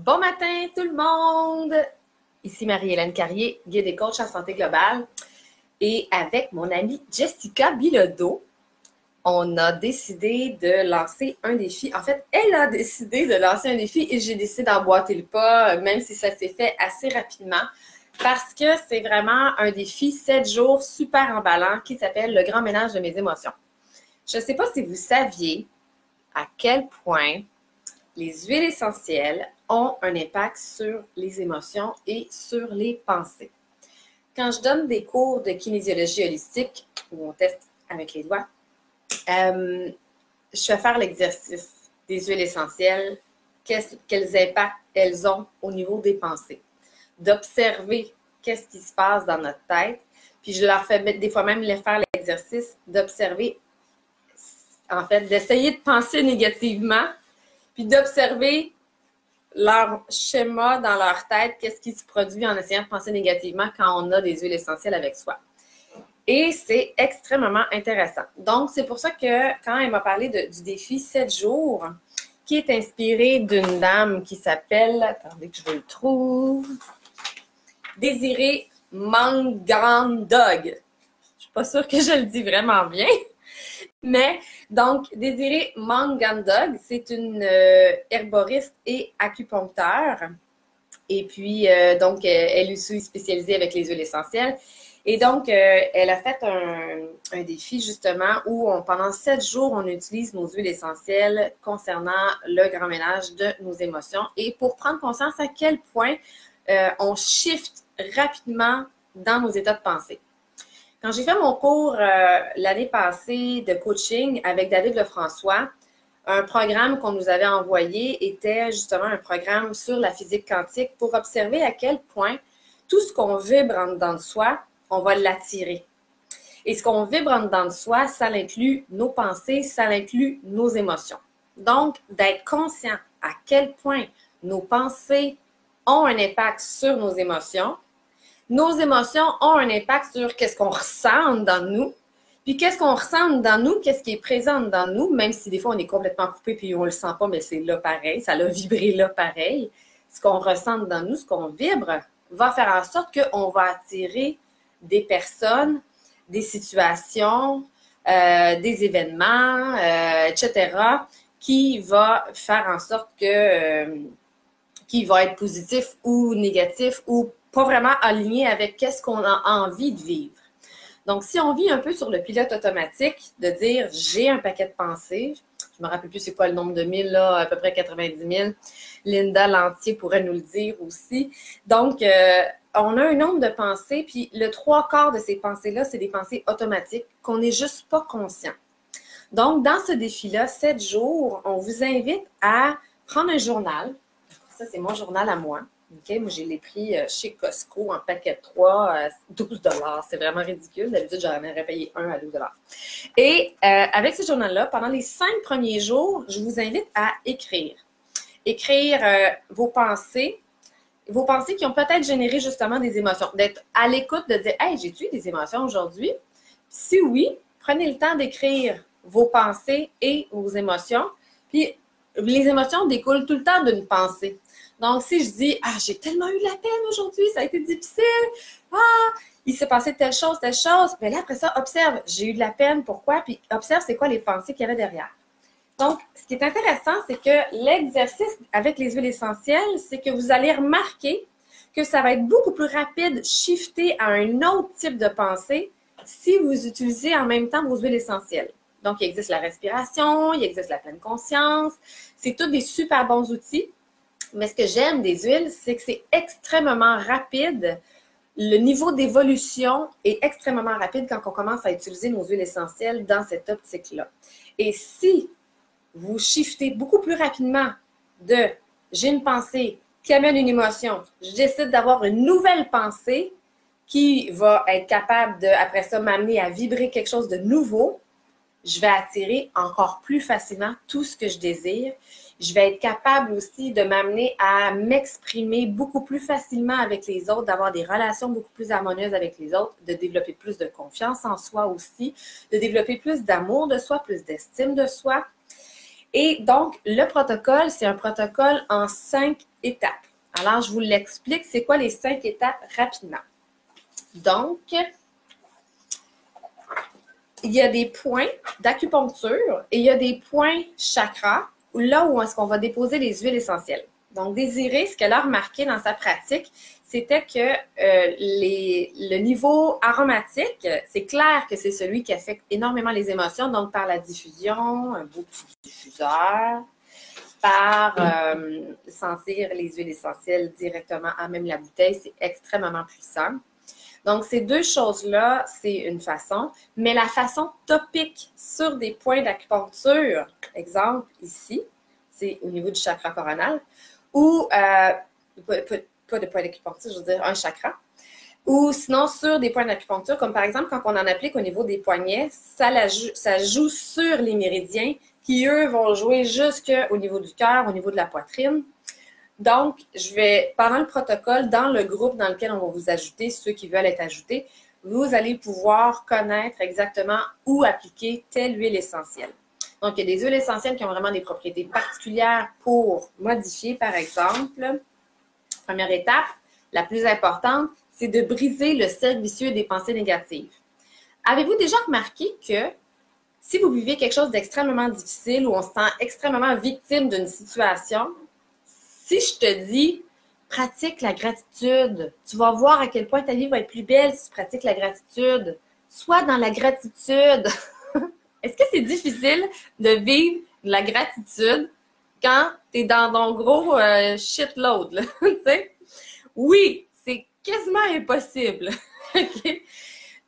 Bon matin tout le monde! Ici Marie-Hélène Carrier, guide et coach en santé globale. Et avec mon amie Jessica Bilodeau, on a décidé de lancer un défi. En fait, elle a décidé de lancer un défi et j'ai décidé d'emboîter le pas, même si ça s'est fait assez rapidement, parce que c'est vraiment un défi 7 jours super emballant qui s'appelle le grand ménage de mes émotions. Je ne sais pas si vous saviez à quel point les huiles essentielles ont un impact sur les émotions et sur les pensées. Quand je donne des cours de kinésiologie holistique, où on teste avec les doigts, je fais faire l'exercice des huiles essentielles, quels impacts elles ont au niveau des pensées, d'observer qu'est-ce qui se passe dans notre tête, puis je leur fais des fois même faire l'exercice d'observer, en fait, d'essayer de penser négativement, puis d'observer leur schéma dans leur tête, qu'est-ce qui se produit en essayant de penser négativement quand on a des huiles essentielles avec soi. Et c'est extrêmement intéressant. Donc, c'est pour ça que quand elle m'a parlé du défi 7 jours, qui est inspiré d'une dame qui s'appelle, attendez que je le trouve, Désirée Mangandog. Je ne suis pas sûre que je le dis vraiment bien. Mais, donc, Désirée Mangandog, c'est une herboriste et acupuncteur. Et puis, donc, elle est aussi spécialisée avec les huiles essentielles. Et donc, elle a fait un défi, justement, où pendant 7 jours, on utilise nos huiles essentielles concernant le grand ménage de nos émotions et pour prendre conscience à quel point on shift rapidement dans nos états de pensée. Quand j'ai fait mon cours l'année passée de coaching avec David Lefrançois, un programme qu'on nous avait envoyé était justement un programme sur la physique quantique pour observer à quel point tout ce qu'on vibre en dedans de soi, on va l'attirer. Et ce qu'on vibre en dedans de soi, ça inclut nos pensées, ça inclut nos émotions. Donc, d'être conscient à quel point nos pensées ont un impact sur nos émotions. Nos émotions ont un impact sur qu'est-ce qu'on ressent dans nous. Puis qu'est-ce qu'on ressent dans nous, qu'est-ce qui est présent dans nous, même si des fois on est complètement coupé puis on le sent pas, mais c'est là pareil, ça l'a vibré là pareil. Ce qu'on ressent dans nous, ce qu'on vibre, va faire en sorte qu'on va attirer des personnes, des situations, des événements, etc., qui va faire en sorte que qui va être positif ou négatif ou pas vraiment aligné avec qu'est-ce qu'on a envie de vivre. Donc, si on vit un peu sur le pilote automatique, de dire j'ai un paquet de pensées, je me rappelle plus c'est quoi le nombre de mille, là, à peu près 90 000. Linda Lantier pourrait nous le dire aussi. Donc, on a un nombre de pensées, puis le 3/4 de ces pensées-là, c'est des pensées automatiques qu'on n'est juste pas conscient. Donc, dans ce défi-là, 7 jours, on vous invite à prendre un journal. Ça, c'est mon journal à moi. Okay, moi, je l'ai pris chez Costco en paquet de 3, 12 $. C'est vraiment ridicule. D'habitude, j'en aurais payé un à 12 $. Et avec ce journal-là, pendant les 5 premiers jours, je vous invite à écrire. Écrire vos pensées qui ont peut-être généré justement des émotions. D'être à l'écoute, de dire « Hey, j'ai-tu eu des émotions aujourd'hui? » Si oui, prenez le temps d'écrire vos pensées et vos émotions. Puis, les émotions découlent tout le temps d'une pensée. Donc, si je dis « Ah, j'ai tellement eu de la peine aujourd'hui, ça a été difficile. Ah, il s'est passé telle chose. » Bien là, après ça, observe. J'ai eu de la peine, pourquoi? Puis, observe c'est quoi les pensées qu'il y avait derrière. Donc, ce qui est intéressant, c'est que l'exercice avec les huiles essentielles, c'est que vous allez remarquer que ça va être beaucoup plus rapide, shifter à un autre type de pensée si vous utilisez en même temps vos huiles essentielles. Donc, il existe la respiration, il existe la pleine conscience. C'est tous des super bons outils. Mais ce que j'aime des huiles, c'est que c'est extrêmement rapide. Le niveau d'évolution est extrêmement rapide quand on commence à utiliser nos huiles essentielles dans cette optique-là. Et si vous shiftez beaucoup plus rapidement de « j'ai une pensée qui amène une émotion, je décide d'avoir une nouvelle pensée qui va être capable de, après ça, m'amener à vibrer quelque chose de nouveau », je vais attirer encore plus facilement tout ce que je désire. Je vais être capable aussi de m'amener à m'exprimer beaucoup plus facilement avec les autres, d'avoir des relations beaucoup plus harmonieuses avec les autres, de développer plus de confiance en soi aussi, de développer plus d'amour de soi, plus d'estime de soi. Et donc, le protocole, c'est un protocole en 5 étapes. Alors, je vous l'explique, c'est quoi les 5 étapes rapidement. Donc, il y a des points d'acupuncture et il y a des points chakras, là où est-ce qu'on va déposer les huiles essentielles. Donc, Désirée, ce qu'elle a remarqué dans sa pratique, c'était que le niveau aromatique, c'est clair que c'est celui qui affecte énormément les émotions, donc par la diffusion, un beau petit diffuseur, par sentir les huiles essentielles directement à même la bouteille, c'est extrêmement puissant. Donc, ces deux choses-là, c'est une façon, mais la façon topique sur des points d'acupuncture, exemple ici, c'est au niveau du chakra coronal, ou, pas de point d'acupuncture, je veux dire un chakra, ou sinon sur des points d'acupuncture, comme par exemple quand on en applique au niveau des poignets, ça joue sur les méridiens qui, eux, vont jouer jusqu'au niveau du cœur, au niveau de la poitrine. Donc, je vais, pendant le protocole, dans le groupe dans lequel on va vous ajouter, ceux qui veulent être ajoutés, vous allez pouvoir connaître exactement où appliquer telle huile essentielle. Donc, il y a des huiles essentielles qui ont vraiment des propriétés particulières pour modifier, par exemple. Première étape, la plus importante, c'est de briser le cercle vicieux des pensées négatives. Avez-vous déjà remarqué que si vous vivez quelque chose d'extrêmement difficile ou on se sent extrêmement victime d'une situation, si je te dis pratique la gratitude, tu vas voir à quel point ta vie va être plus belle si tu pratiques la gratitude. Sois dans la gratitude. Est-ce que c'est difficile de vivre de la gratitude quand tu es dans ton gros shitload? Là, oui, c'est quasiment impossible. Okay?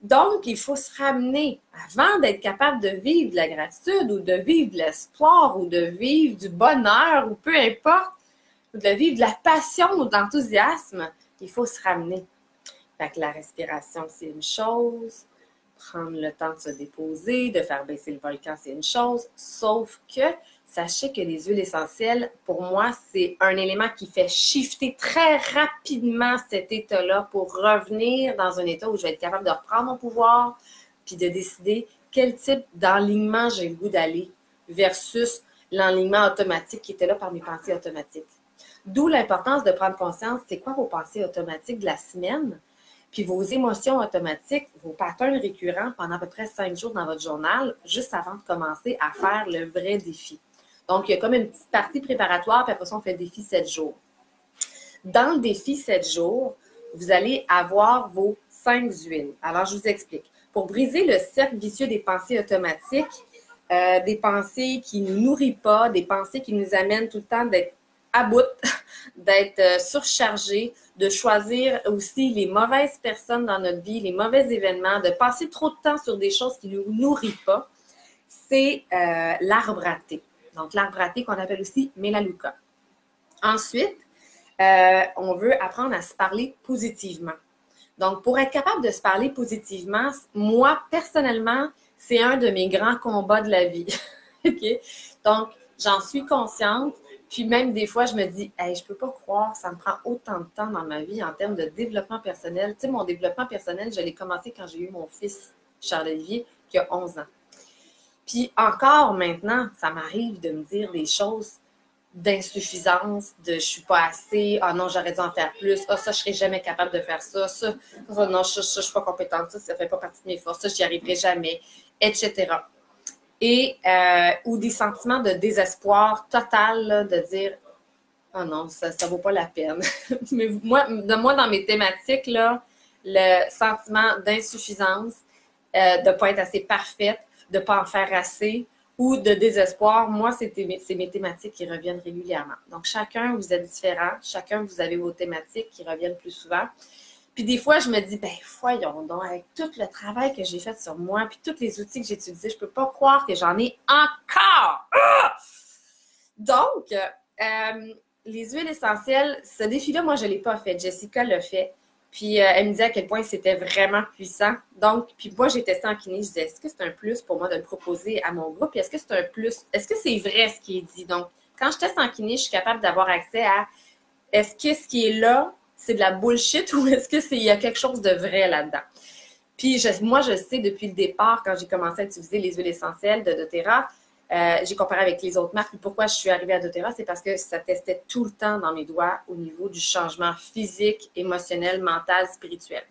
Donc, il faut se ramener avant d'être capable de vivre de la gratitude ou de vivre de l'espoir ou de vivre du bonheur ou peu importe, ou de vivre de la passion ou de l'enthousiasme, il faut se ramener. Fait que la respiration, c'est une chose. Prendre le temps de se déposer, de faire baisser le volcan, c'est une chose. Sauf que, sachez que les huiles essentielles, pour moi, c'est un élément qui fait shifter très rapidement cet état-là pour revenir dans un état où je vais être capable de reprendre mon pouvoir puis de décider quel type d'enlignement j'ai le goût d'aller versus l'enlignement automatique qui était là par mes pensées automatiques. D'où l'importance de prendre conscience, c'est quoi vos pensées automatiques de la semaine? Puis vos émotions automatiques, vos patterns récurrents pendant à peu près 5 jours dans votre journal, juste avant de commencer à faire le vrai défi. Donc, il y a comme une petite partie préparatoire, puis après ça, on fait le défi 7 jours. Dans le défi 7 jours, vous allez avoir vos 5 huiles. Alors, je vous explique. Pour briser le cercle vicieux des pensées automatiques, des pensées qui ne nous nourrissent pas, des pensées qui nous amènent tout le temps d'être à bout, d'être surchargé, de choisir aussi les mauvaises personnes dans notre vie, les mauvais événements, de passer trop de temps sur des choses qui ne nous nourrissent pas, c'est l'arbre à thé. Donc, l'arbre à thé qu'on appelle aussi Melaleuca. Ensuite, on veut apprendre à se parler positivement. Donc, pour être capable de se parler positivement, moi, personnellement, c'est un de mes grands combats de la vie. Okay? Donc, j'en suis consciente. Puis même des fois, je me dis, hey, je peux pas croire, ça me prend autant de temps dans ma vie en termes de développement personnel. Tu sais, mon développement personnel, je l'ai commencé quand j'ai eu mon fils, Charles-Olivier, qui a 11 ans. Puis encore maintenant, ça m'arrive de me dire des choses d'insuffisance, de je suis pas assez, ah non, j'aurais dû en faire plus, ah ça, je serais jamais capable de faire ça, non, je suis pas compétente, ça fait pas partie de mes forces, ça, j'y arriverai jamais, etc. Et, ou des sentiments de désespoir total, là, de dire oh non, ça vaut pas la peine. Mais moi, dans mes thématiques, là, le sentiment d'insuffisance, de ne pas être assez parfaite, de ne pas en faire assez, ou de désespoir, moi, c'est mes thématiques qui reviennent régulièrement. Donc, chacun, vous êtes différent, chacun, vous avez vos thématiques qui reviennent plus souvent. Puis des fois, je me dis, ben voyons donc, avec tout le travail que j'ai fait sur moi, puis tous les outils que j'ai utilisés, je peux pas croire que j'en ai encore! Ah! Donc, les huiles essentielles, ce défi-là, moi, je ne l'ai pas fait. Jessica l'a fait. Puis, elle me disait à quel point c'était vraiment puissant. Donc, puis moi, j'ai testé en kiné. Je disais, est-ce que c'est un plus pour moi de le proposer à mon groupe? Puis, est-ce que c'est un plus? Est-ce que c'est vrai ce qui est dit? Donc, quand je teste en kiné, je suis capable d'avoir accès à est-ce que ce qui est là, c'est de la bullshit ou est-ce qu'il y a quelque chose de vrai là-dedans? Puis, moi, je sais depuis le départ, quand j'ai commencé à utiliser les huiles essentielles de doTERRA, J'ai comparé avec les autres marques. Pourquoi je suis arrivée à doTERRA? C'est parce que ça testait tout le temps dans mes doigts au niveau du changement physique, émotionnel, mental, spirituel.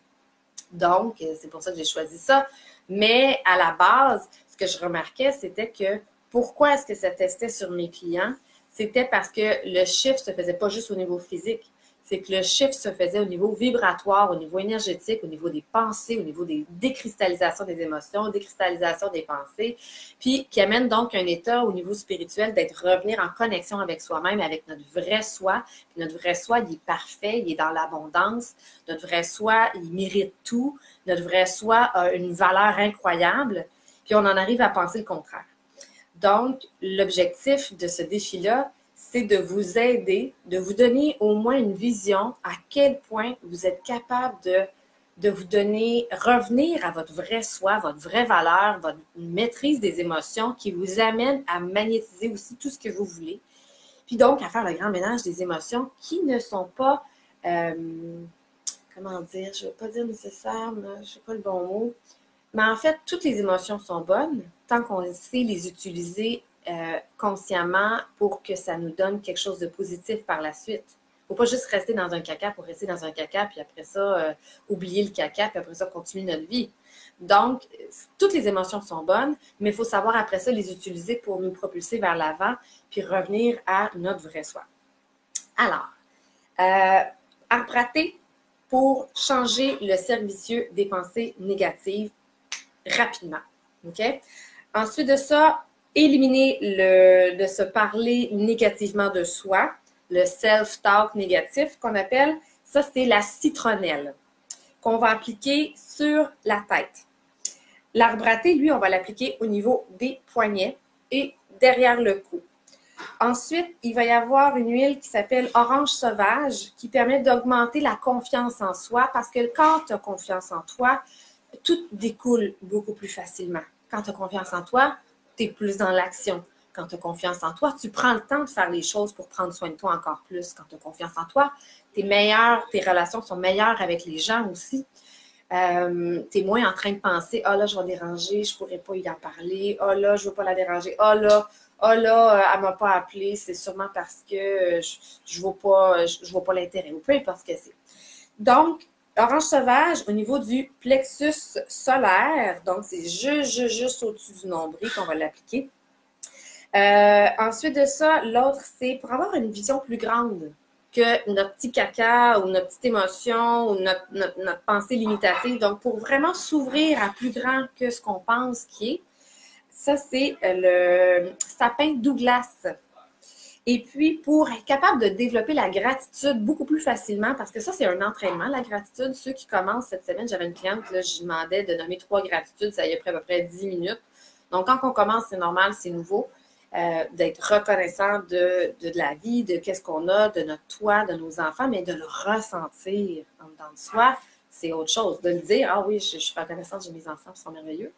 Donc, c'est pour ça que j'ai choisi ça. Mais à la base, ce que je remarquais, c'était que pourquoi est-ce que ça testait sur mes clients? C'était parce que le chiffre ne se faisait pas juste au niveau physique. C'est que le chiffre se faisait au niveau vibratoire, au niveau énergétique, au niveau des pensées, au niveau des décristallisations des émotions, décristallisation des pensées, puis qui amène donc un état au niveau spirituel d'être revenir en connexion avec soi-même, avec notre vrai soi. Puis notre vrai soi, il est parfait, il est dans l'abondance. Notre vrai soi, il mérite tout. Notre vrai soi a une valeur incroyable. Puis on en arrive à penser le contraire. Donc, l'objectif de ce défi-là, c'est de vous aider, de vous donner au moins une vision à quel point vous êtes capable de vous donner, revenir à votre vrai soi, votre vraie valeur, votre maîtrise des émotions qui vous amène à magnétiser aussi tout ce que vous voulez. Puis donc, à faire le grand ménage des émotions qui ne sont pas, comment dire, je ne veux pas dire nécessaire, mais je ne sais pas le bon mot. Mais en fait, toutes les émotions sont bonnes tant qu'on sait les utiliser consciemment pour que ça nous donne quelque chose de positif par la suite. Il ne faut pas juste rester dans un caca pour rester dans un caca, puis après ça, oublier le caca, puis après ça, continuer notre vie. Donc, toutes les émotions sont bonnes, mais il faut savoir après ça les utiliser pour nous propulser vers l'avant, puis revenir à notre vrai soi. Alors, à prater pour changer le cercle vicieux des pensées négatives rapidement. OK? Ensuite de ça, éliminer de se parler négativement de soi, le self-talk négatif qu'on appelle, ça c'est la citronnelle qu'on va appliquer sur la tête. L'arbre à thé, lui, on va l'appliquer au niveau des poignets et derrière le cou. Ensuite, il va y avoir une huile qui s'appelle orange sauvage qui permet d'augmenter la confiance en soi parce que quand tu as confiance en toi, tout découle beaucoup plus facilement. Quand tu as confiance en toi, tu es plus dans l'action. Quand tu as confiance en toi, tu prends le temps de faire les choses pour prendre soin de toi encore plus. Quand tu as confiance en toi, tes relations sont meilleures avec les gens aussi. Tu es moins en train de penser « Ah là, je vais déranger, je ne pourrais pas y en parler. Ah là, je ne veux pas la déranger. Ah là, elle ne m'a pas appelé, c'est sûrement parce que je ne vois pas l'intérêt. » Ou peu importe ce que c'est. Donc, orange sauvage, au niveau du plexus solaire, donc c'est juste au-dessus du nombril qu'on va l'appliquer. Ensuite de ça, l'autre, c'est pour avoir une vision plus grande que notre petit caca ou notre petite émotion ou notre pensée limitative. Donc, pour vraiment s'ouvrir à plus grand que ce qu'on pense qui est, ça, c'est le sapin Douglas. Et puis, pour être capable de développer la gratitude beaucoup plus facilement, parce que ça, c'est un entraînement, la gratitude. Ceux qui commencent cette semaine, j'avais une cliente, là, je lui demandais de nommer 3 gratitudes, ça y a pris à peu près 10 minutes. Donc, quand on commence, c'est normal, c'est nouveau, d'être reconnaissant de la vie, de qu'est-ce qu'on a, de notre toit, de nos enfants, mais de le ressentir en dedans de soi, c'est autre chose. De le dire, ah oui, je suis reconnaissante, j'ai mes enfants, ils sont merveilleux.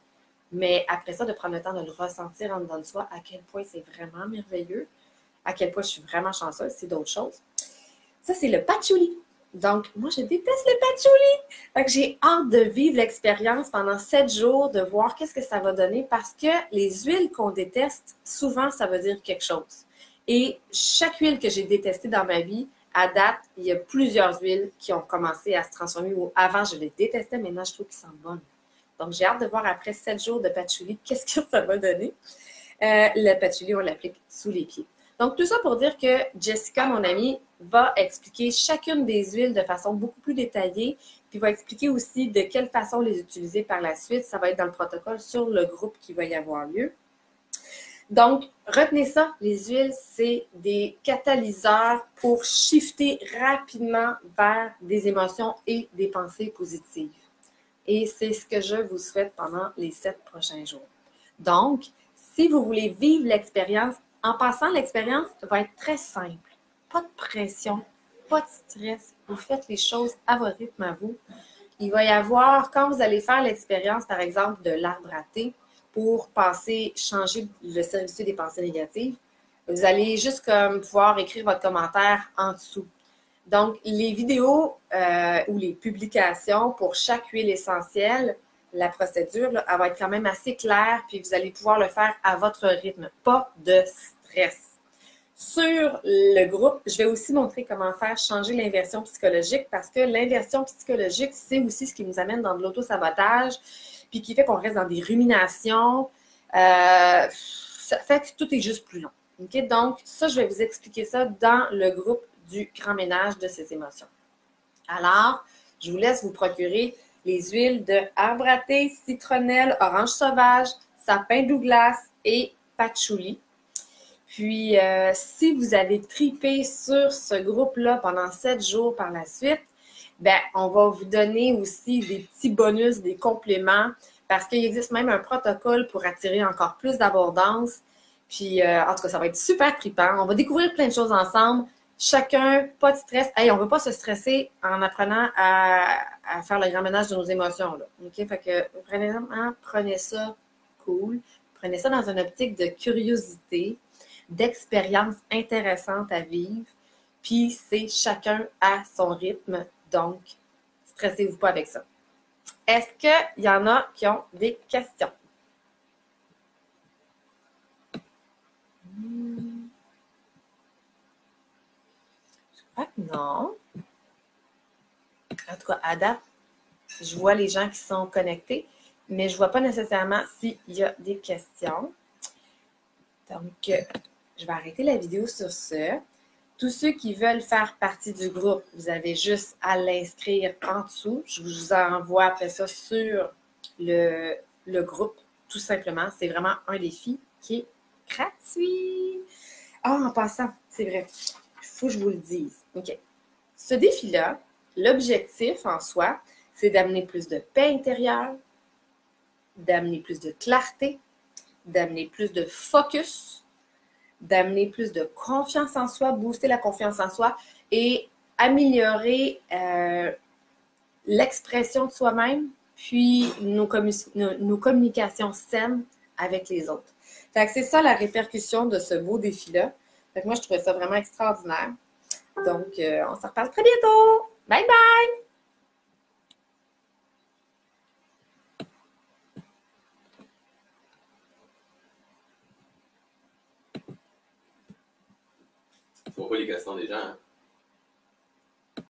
Mais après ça, de prendre le temps de le ressentir en dedans de soi, à quel point c'est vraiment merveilleux, à quel point je suis vraiment chanceuse, c'est d'autres choses. Ça, c'est le patchouli. Donc, moi, je déteste le patchouli. Fait que j'ai hâte de vivre l'expérience pendant 7 jours, de voir qu'est-ce que ça va donner parce que les huiles qu'on déteste, souvent, ça veut dire quelque chose. Et chaque huile que j'ai détestée dans ma vie, à date, il y a plusieurs huiles qui ont commencé à se transformer. Avant, je les détestais, maintenant, je trouve qu'ils sentent bonnes. Donc, j'ai hâte de voir après 7 jours de patchouli, qu'est-ce que ça va donner. Le patchouli, on l'applique sous les pieds. Donc, tout ça pour dire que Jessica, mon amie, va expliquer chacune des huiles de façon beaucoup plus détaillée, puis va expliquer aussi de quelle façon les utiliser par la suite. Ça va être dans le protocole sur le groupe qui va y avoir lieu. Donc, retenez ça, les huiles, c'est des catalyseurs pour shifter rapidement vers des émotions et des pensées positives. Et c'est ce que je vous souhaite pendant les 7 prochains jours. Donc, si vous voulez vivre l'expérience, en passant, l'expérience va être très simple. Pas de pression, pas de stress. Vous faites les choses à votre rythme à vous. Il va y avoir, quand vous allez faire l'expérience, par exemple, de l'arbre à thé pour changer le service des pensées négatives, vous allez juste comme pouvoir écrire votre commentaire en dessous. Donc, les vidéos ou les publications pour chaque huile essentielle la procédure, là, elle va être quand même assez claire, puis vous allez pouvoir le faire à votre rythme. Pas de stress. Sur le groupe, je vais aussi montrer comment faire changer l'inversion psychologique parce que l'inversion psychologique, c'est aussi ce qui nous amène dans de l'auto-sabotage, puis qui fait qu'on reste dans des ruminations. Ça fait que tout est juste plus long. Okay? Donc, ça, je vais vous expliquer ça dans le groupe du grand ménage de ces émotions. Alors, je vous laisse vous procurer les huiles de arbre à thé, citronnelle, orange sauvage, sapin Douglas et patchouli. Puis, si vous avez tripé sur ce groupe-là pendant 7 jours par la suite, ben, on va vous donner aussi des petits bonus, des compléments, parce qu'il existe même un protocole pour attirer encore plus d'abondance. Puis, en tout cas, ça va être super trippant. On va découvrir plein de choses ensemble. Chacun, pas de stress. Hey, on ne veut pas se stresser en apprenant à faire le grand ménage de nos émotions, là. OK? Fait que, prenez ça cool. Prenez ça dans une optique de curiosité, d'expériences intéressantes à vivre. Puis, c'est chacun à son rythme. Donc, stressez-vous pas avec ça. Est-ce qu'il y en a qui ont des questions? Je crois que non. En tout cas, à date, je vois les gens qui sont connectés, mais je ne vois pas nécessairement s'il y a des questions. Donc, je vais arrêter la vidéo sur ce. Tous ceux qui veulent faire partie du groupe, vous avez juste à l'inscrire en dessous. Je vous envoie après ça sur le groupe, tout simplement. C'est vraiment un défi qui est gratuit. Ah, en passant, c'est vrai, il faut que je vous le dise. OK. Ce défi-là, l'objectif en soi, c'est d'amener plus de paix intérieure, d'amener plus de clarté, d'amener plus de focus, d'amener plus de confiance en soi, booster la confiance en soi et améliorer l'expression de soi-même, puis nos communications saines avec les autres. Fait que c'est ça la répercussion de ce beau défi-là. Fait que moi, je trouvais ça vraiment extraordinaire. Donc, on se reparle très bientôt. Bye bye! Tu vois pas les questions des gens, hein?